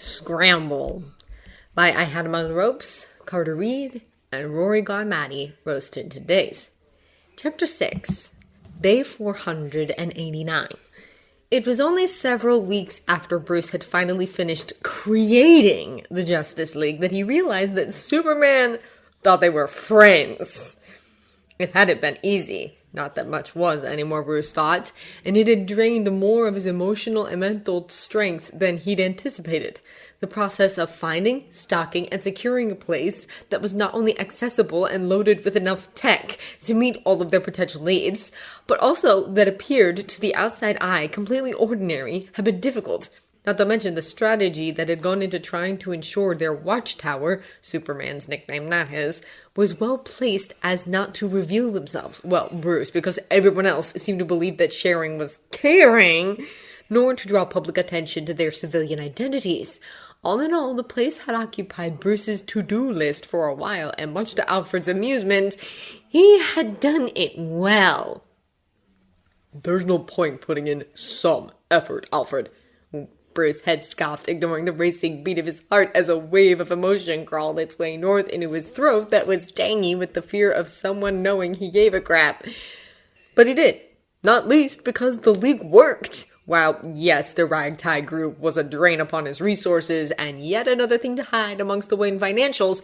Scramble by I Had Him on the Ropes, Carter Reed, and Rory Garmati, roasted today's. Chapter 6, Day 489. It was only several weeks after Bruce had finally finished creating the Justice League that he realized that Superman thought they were friends. It hadn't been easy. Not that much was anymore, Bruce thought, and it had drained more of his emotional and mental strength than he'd anticipated. The process of finding, stocking, and securing a place that was not only accessible and loaded with enough tech to meet all of their potential needs, but also that appeared to the outside eye completely ordinary, had been difficult. Not to mention the strategy that had gone into trying to ensure their watchtower, Superman's nickname, not his, was well placed as not to reveal themselves. Well, Bruce, because everyone else seemed to believe that sharing was caring, nor to draw public attention to their civilian identities. All in all, the place had occupied Bruce's to-do list for a while, and much to Alfred's amusement, he had done it well. "There's no point putting in some effort, Alfred." Bruce had scoffed, ignoring the racing beat of his heart as a wave of emotion crawled its way north into his throat that was tangy with the fear of someone knowing he gave a crap. But he did, not least because the League worked. While, yes, the ragtag group was a drain upon his resources and yet another thing to hide amongst the Wayne financials,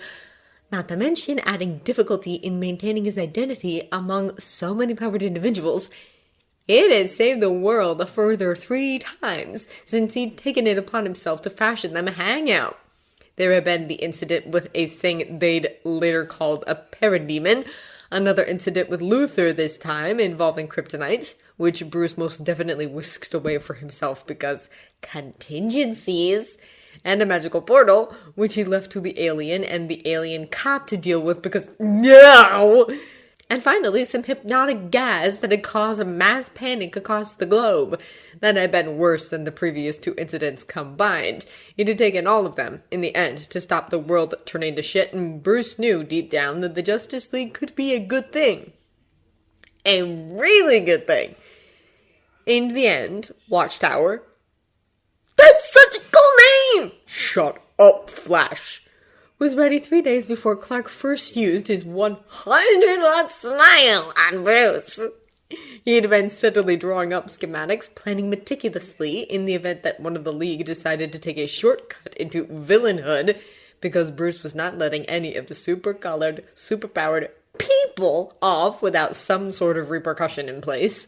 not to mention adding difficulty in maintaining his identity among so many powered individuals, it had saved the world a further 3 times since he'd taken it upon himself to fashion them a hangout. There had been the incident with a thing they'd later called a parademon, another incident with Luthor this time involving kryptonite, which Bruce most definitely whisked away for himself because contingencies, and a magical portal, which he left to the alien and the alien cop to deal with because no! And finally, some hypnotic gas that had caused a mass panic across the globe. That had been worse than the previous 2 incidents combined. It had taken all of them, in the end, to stop the world turning to shit, and Bruce knew deep down that the Justice League could be a good thing. A really good thing. In the end, Watchtower. That's such a cool name! Shut up, Flash. Was ready 3 days before Clark first used his 100-watt smile on Bruce. He had been steadily drawing up schematics, planning meticulously in the event that one of the League decided to take a shortcut into villainhood, because Bruce was not letting any of the super-colored, super-powered people off without some sort of repercussion in place.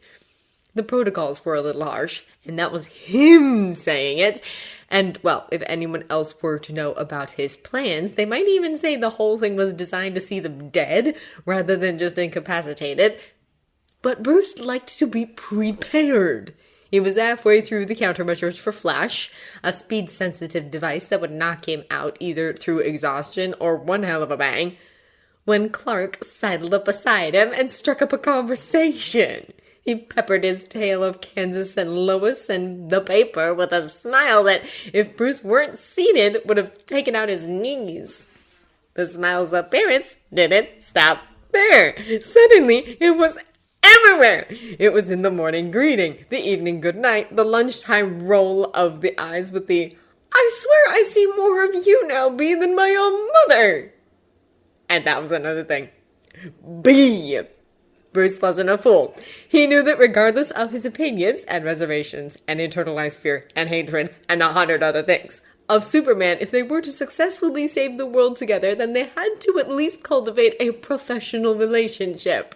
The protocols were a little harsh, and that was him saying it. And, well, if anyone else were to know about his plans, they might even say the whole thing was designed to see them dead, rather than just incapacitated. But Bruce liked to be prepared. He was halfway through the countermeasures for Flash, a speed-sensitive device that would knock him out either through exhaustion or one hell of a bang, when Clark sidled up beside him and struck up a conversation. He peppered his tale of Kansas and Lois and the paper with a smile that, if Bruce weren't seated, would have taken out his knees. The smile's appearance didn't stop there. Suddenly, it was everywhere. It was in the morning greeting, the evening goodnight, the lunchtime roll of the eyes with the, "I swear I see more of you now, B, than my own mother." And that was another thing. B. Bruce wasn't a fool. He knew that regardless of his opinions and reservations and internalized fear and hatred and 100 other things of Superman, if they were to successfully save the world together, then they had to at least cultivate a professional relationship.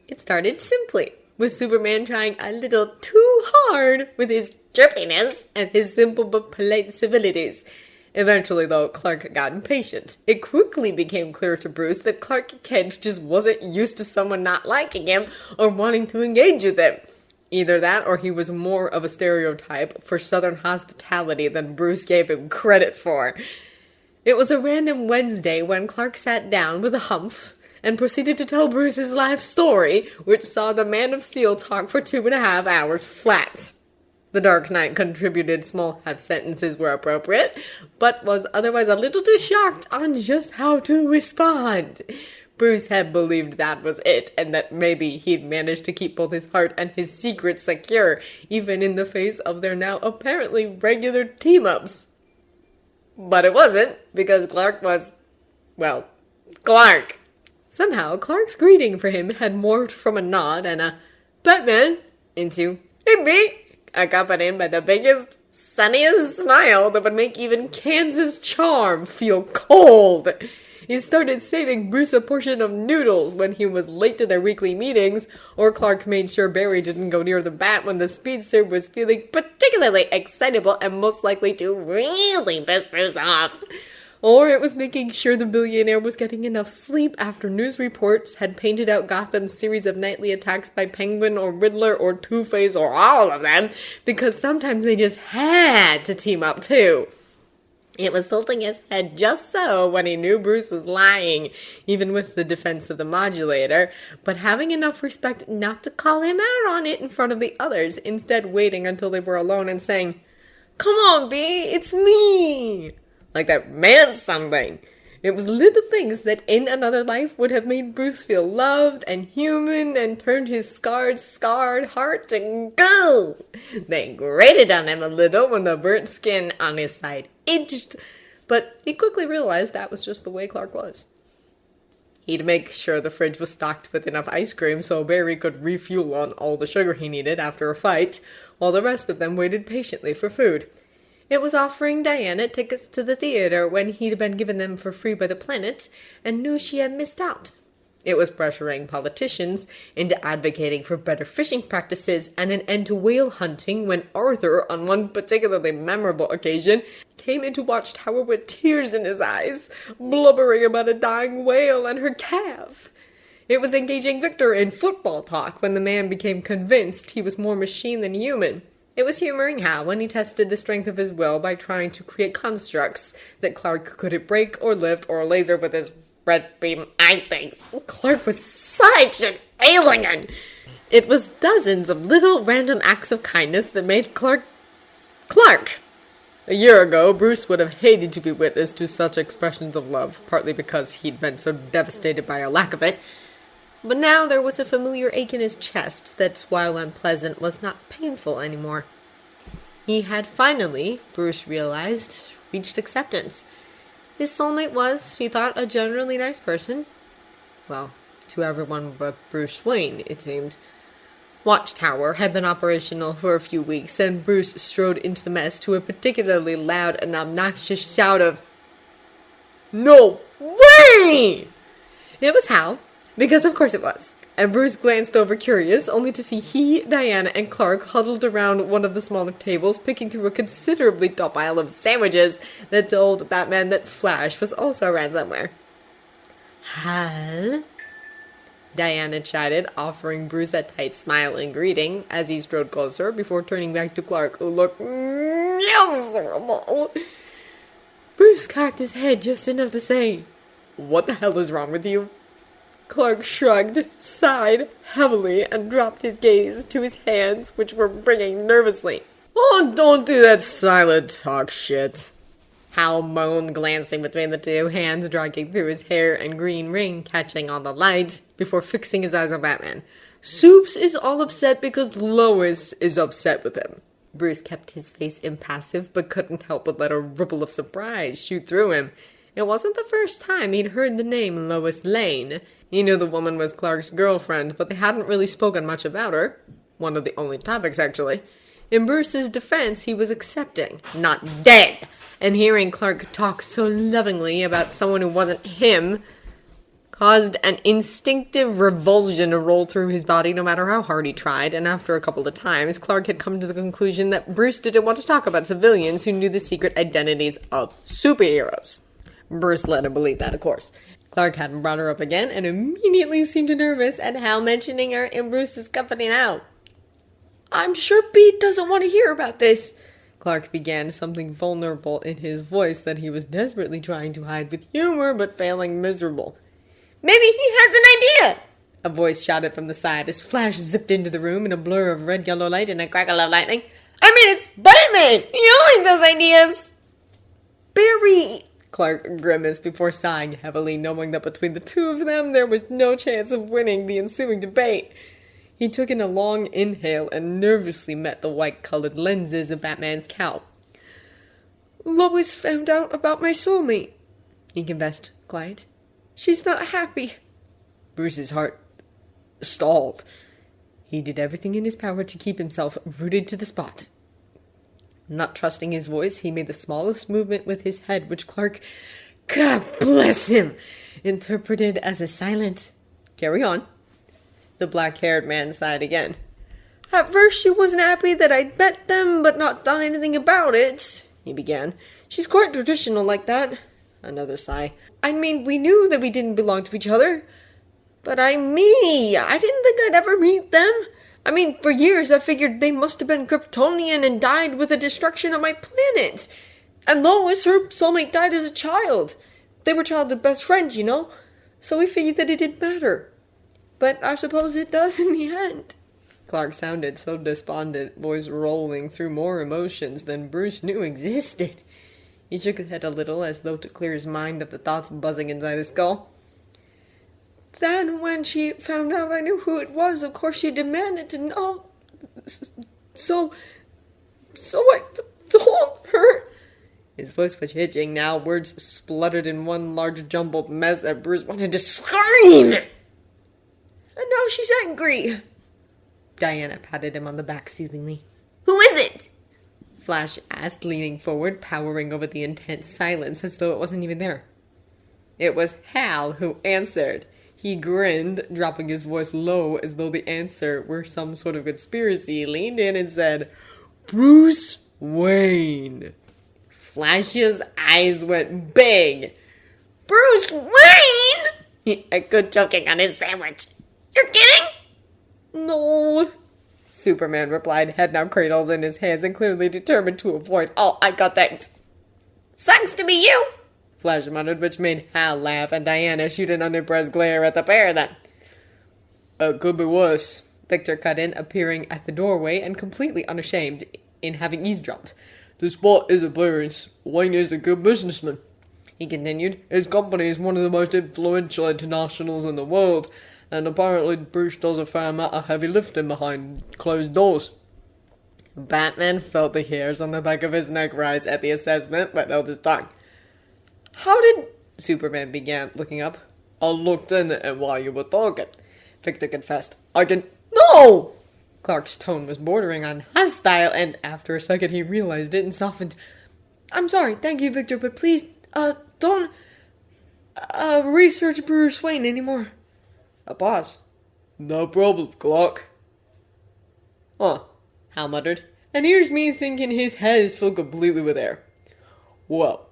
It started simply, with Superman trying a little too hard with his chirpiness and his simple but polite civilities. Eventually, though, Clark got impatient. It quickly became clear to Bruce that Clark Kent just wasn't used to someone not liking him or wanting to engage with him. Either that, or he was more of a stereotype for Southern hospitality than Bruce gave him credit for. It was a random Wednesday when Clark sat down with a humph and proceeded to tell Bruce his life story, which saw the Man of Steel talk for 2.5 hours flat. The Dark Knight contributed small half-sentences where appropriate, but was otherwise a little too shocked on just how to respond. Bruce had believed that was it, and that maybe he'd managed to keep both his heart and his secret secure, even in the face of their now apparently regular team-ups. But it wasn't, because Clark was, well, Clark. Somehow, Clark's greeting for him had morphed from a nod and a "Batman" into "Hey, B," accompanied by the biggest, sunniest smile that would make even Kansas charm feel cold. He started saving Bruce a portion of noodles when he was late to their weekly meetings, or Clark made sure Barry didn't go near the bat when the speedster was feeling particularly excitable and most likely to really piss Bruce off. Or it was making sure the billionaire was getting enough sleep after news reports had painted out Gotham's series of nightly attacks by Penguin or Riddler or Two-Face or all of them, because sometimes they just had to team up too. It was tilting his head just so when he knew Bruce was lying, even with the defense of the modulator, but having enough respect not to call him out on it in front of the others, instead waiting until they were alone and saying, "Come on, B, it's me!" Like that meant something. It was little things that in another life would have made Bruce feel loved and human and turned his scarred heart to goo. They grated on him a little when the burnt skin on his side itched, but he quickly realized that was just the way Clark was. He'd make sure the fridge was stocked with enough ice cream so Barry could refuel on all the sugar he needed after a fight, while the rest of them waited patiently for food. It was offering Diana tickets to the theater when he'd been given them for free by the Planet, and knew she had missed out. It was pressuring politicians into advocating for better fishing practices and an end to whale hunting when Arthur, on one particularly memorable occasion, came into Watchtower with tears in his eyes, blubbering about a dying whale and her calf. It was engaging Victor in football talk when the man became convinced he was more machine than human. It was humoring Hal when he tested the strength of his will by trying to create constructs that Clark couldn't break or lift or laser with his red beam eye things. Clark was such an alien! It was dozens of little random acts of kindness that made Clark Clark. A year ago, Bruce would have hated to be witness to such expressions of love, partly because he'd been so devastated by a lack of it. But now there was a familiar ache in his chest that, while unpleasant, was not painful anymore. He had finally, Bruce realized, reached acceptance. His soulmate was, he thought, a generally nice person. Well, to everyone but Bruce Wayne, it seemed. Watchtower had been operational for a few weeks, and Bruce strode into the mess to a particularly loud and obnoxious shout of, "No way!" It was Hal. Because of course it was. And Bruce glanced over curious, only to see he, Diana, and Clark huddled around one of the smaller tables, picking through a considerably tall pile of sandwiches that told Batman that Flash was also around somewhere. "Hal?" Diana chided, offering Bruce a tight smile in greeting as he strode closer before turning back to Clark, who looked miserable. Bruce cocked his head just enough to say, "What the hell is wrong with you?" Clark shrugged, sighed heavily, and dropped his gaze to his hands, which were wringing nervously. "Oh, don't do that silent talk shit," Hal moaned, glancing between the two, hands dragging through his hair and green ring catching on the light, before fixing his eyes on Batman. "Soups is all upset because Lois is upset with him." Bruce kept his face impassive, but couldn't help but let a ripple of surprise shoot through him. It wasn't the first time he'd heard the name Lois Lane. He knew the woman was Clark's girlfriend, but they hadn't really spoken much about her. One of the only topics, actually. In Bruce's defense, he was accepting, not dead. And hearing Clark talk so lovingly about someone who wasn't him caused an instinctive revulsion to roll through his body no matter how hard he tried, and after a couple of times, Clark had come to the conclusion that Bruce didn't want to talk about civilians who knew the secret identities of superheroes. Bruce let him believe that, of course. Clark hadn't brought her up again, and immediately seemed nervous at Hal mentioning her in Bruce's company now. "I'm sure Pete doesn't want to hear about this," Clark began, something vulnerable in his voice that he was desperately trying to hide with humor, but failing miserable. "Maybe he has an idea!" a voice shouted from the side as Flash zipped into the room in a blur of red-yellow light and a crackle of lightning. "I mean, it's Batman! He always has ideas!" "Barry, Clark grimaced before sighing heavily, knowing that between the two of them there was no chance of winning the ensuing debate. He took in a long inhale and nervously met the white-colored lenses of Batman's cowl. Lois found out about my soulmate, he confessed, quiet. She's not happy. Bruce's heart stalled. He did everything in his power to keep himself rooted to the spot. Not trusting his voice, he made the smallest movement with his head, which Clark, God bless him, interpreted as a silent, "Carry on." The black-haired man sighed again. At first she wasn't happy that I'd met them, but not done anything about it, he began. She's quite traditional like that. Another sigh. I mean, we knew that we didn't belong to each other. But I didn't think I'd ever meet them. I mean, for years I figured they must have been Kryptonian and died with the destruction of my planet. And Lois, her soulmate, died as a child. They were childhood best friends, you know. So we figured that it didn't matter. But I suppose it does in the end. Clark sounded so despondent, voice rolling through more emotions than Bruce knew existed. He shook his head a little, as though to clear his mind of the thoughts buzzing inside his skull. Then, when she found out I knew who it was, of course she demanded to know. So I told her. His voice was hitching now, words spluttered in one large jumbled mess that Bruce wanted to scream. And now she's angry. Diana patted him on the back soothingly. Who is it? Flash asked, leaning forward, powering over the intense silence as though it wasn't even there. It was Hal who answered. He grinned, dropping his voice low as though the answer were some sort of conspiracy, leaned in and said, "Bruce Wayne." Flash's eyes went big. Bruce Wayne? He echoed, choking on his sandwich. "You're kidding?" No, Superman replied, head now cradled in his hands and clearly determined to avoid all eye contact. "Sucks to be you," Flash muttered, which made Hal laugh and Diana shoot an unimpressed glare at the pair of them. It could be worse, Victor cut in, appearing at the doorway and completely unashamed in having eavesdropped. Despite his appearance, Wayne is a good businessman, he continued. His company is one of the most influential internationals in the world, and apparently Bruce does a fair amount of heavy lifting behind closed doors. Batman felt the hairs on the back of his neck rise at the assessment, but held his tongue. How did Superman began, looking up. I looked in and while you were talking, Victor confessed. No! Clark's tone was bordering on hostile, and after a second he realized it and softened. I'm sorry, thank you, Victor, but please, don't, research Bruce Wayne anymore. A pause. No problem, Clark. Huh, Hal muttered. And here's me thinking his head is filled completely with air. Well,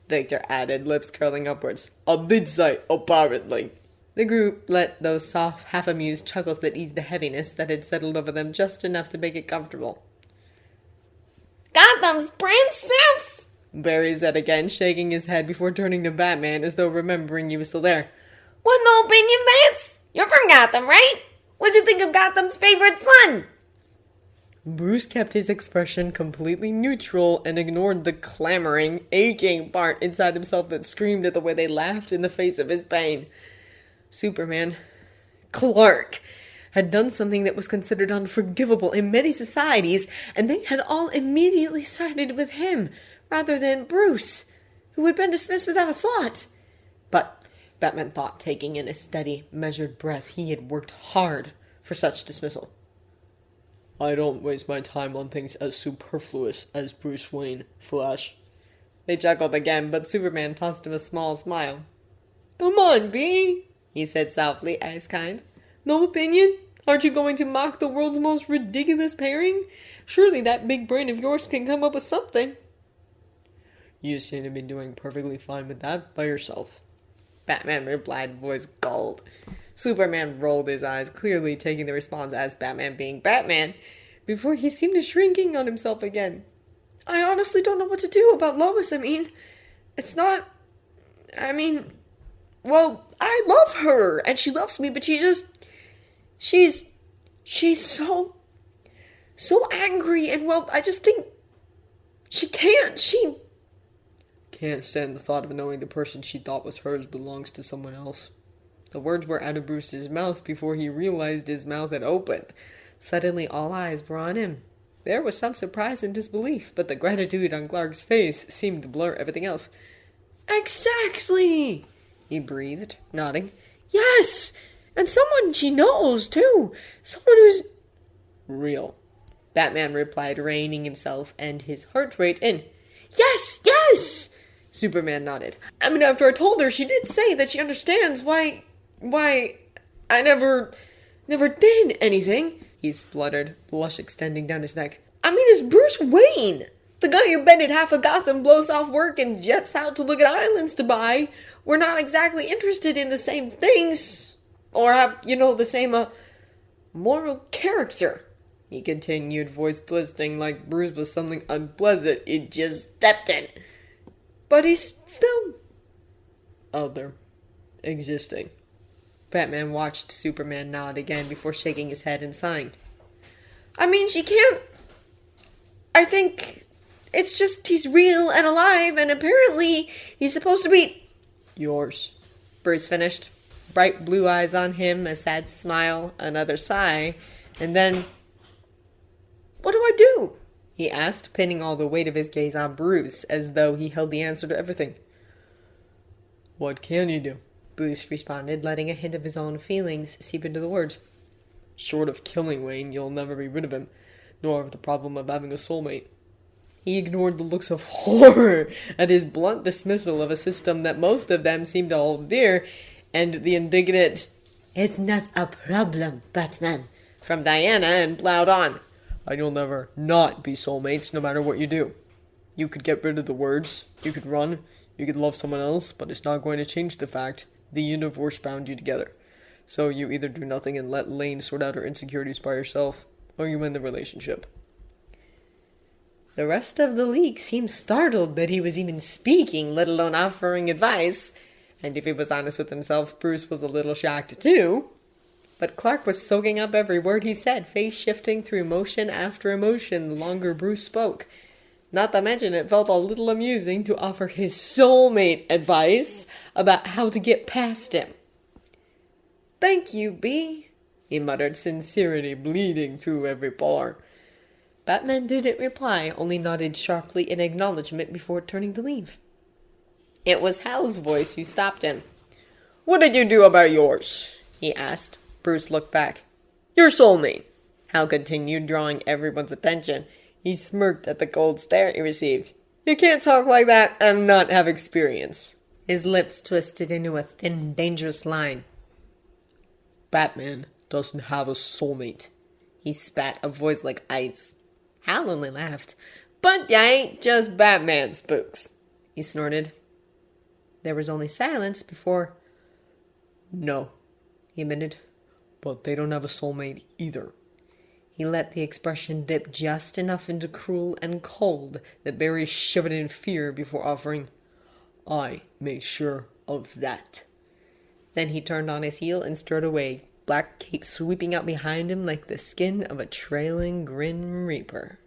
Victor added, lips curling upwards. I did say apparently. The group let those soft, half-amused chuckles that eased the heaviness that had settled over them just enough to make it comfortable. Gotham's Prince, Barry said again, shaking his head before turning to Batman as though remembering he was still there. What no opinion, Vance? You're from Gotham, right? What'd you think of Gotham's favorite son? Bruce kept his expression completely neutral and ignored the clamoring, aching part inside himself that screamed at the way they laughed in the face of his pain. Superman, Clark, had done something that was considered unforgivable in many societies, and they had all immediately sided with him, rather than Bruce, who had been dismissed without a thought. But, Batman thought, taking in a steady, measured breath, he had worked hard for such dismissal. I don't waste my time on things as superfluous as Bruce Wayne, Flash. They chuckled again, but Superman tossed him a small smile. Come on, V, he said softly, as kind. No opinion? Aren't you going to mock the world's most ridiculous pairing? Surely that big brain of yours can come up with something. You seem to be doing perfectly fine with that by yourself, Batman replied, voice gold. Superman rolled his eyes, clearly taking the response as Batman being Batman, before he seemed to shrinking on himself again. I honestly don't know what to do about Lois. Well, I love her, and she loves me, but she's so angry, and well, I just think she can't can't stand the thought of knowing the person she thought was hers belongs to someone else. The words were out of Bruce's mouth before he realized his mouth had opened. Suddenly all eyes were on him. There was some surprise and disbelief, but the gratitude on Clark's face seemed to blur everything else. Exactly, he breathed, nodding. Yes, and someone she knows, too. Someone who's real, Batman replied, reining himself and his heart rate in. Yes! Superman nodded. I mean, after I told her, she did say that she understands why I never did anything, he spluttered, blush extending down his neck. I mean, it's Bruce Wayne, the guy who bended half of Gotham, blows off work, and jets out to look at islands to buy. We're not exactly interested in the same things, or have, the same, moral character, he continued, voice twisting like Bruce was something unpleasant he'd just stepped in. But he's still out there, existing. Batman watched Superman nod again before shaking his head and sighing. I mean, she can't... I think it's just he's real and alive, and apparently he's supposed to be... yours, Bruce finished. Bright blue eyes on him, a sad smile, another sigh, and then... What do I do? he asked, pinning all the weight of his gaze on Bruce, as though he held the answer to everything. What can you do? Bruce responded, letting a hint of his own feelings seep into the words. Short of killing Wayne, you'll never be rid of him, nor of the problem of having a soulmate. He ignored the looks of horror at his blunt dismissal of a system that most of them seemed to hold dear, and the indignant, "It's not a problem, Batman," from Diana, and plowed on. And you'll never not be soulmates, no matter what you do. You could get rid of the words, you could run, you could love someone else, but it's not going to change the fact the universe bound you together. So you either do nothing and let Lane sort out her insecurities by herself, or you end the relationship. The rest of the League seemed startled that he was even speaking, let alone offering advice. And if he was honest with himself, Bruce was a little shocked too. But Clark was soaking up every word he said, face shifting through emotion after emotion the longer Bruce spoke. Not to mention it felt a little amusing to offer his soulmate advice about how to get past him. Thank you, B, he muttered, sincerity bleeding through every pore. Batman didn't reply, only nodded sharply in acknowledgement before turning to leave. It was Hal's voice who stopped him. What did you do about yours? he asked. Bruce looked back. Your soulmate, Hal continued, drawing everyone's attention. He smirked at the cold stare he received. You can't talk like that and not have experience. His lips twisted into a thin, dangerous line. Batman doesn't have a soulmate. He spat, a voice like ice. Hal only laughed. But ya ain't just Batman, spooks, he snorted. There was only silence before... No, he admitted. But they don't have a soulmate either. He let the expression dip just enough into cruel and cold that Barry shivered in fear before offering, I made sure of that. Then he turned on his heel and strode away, black cape sweeping out behind him like the skin of a trailing Grim Reaper.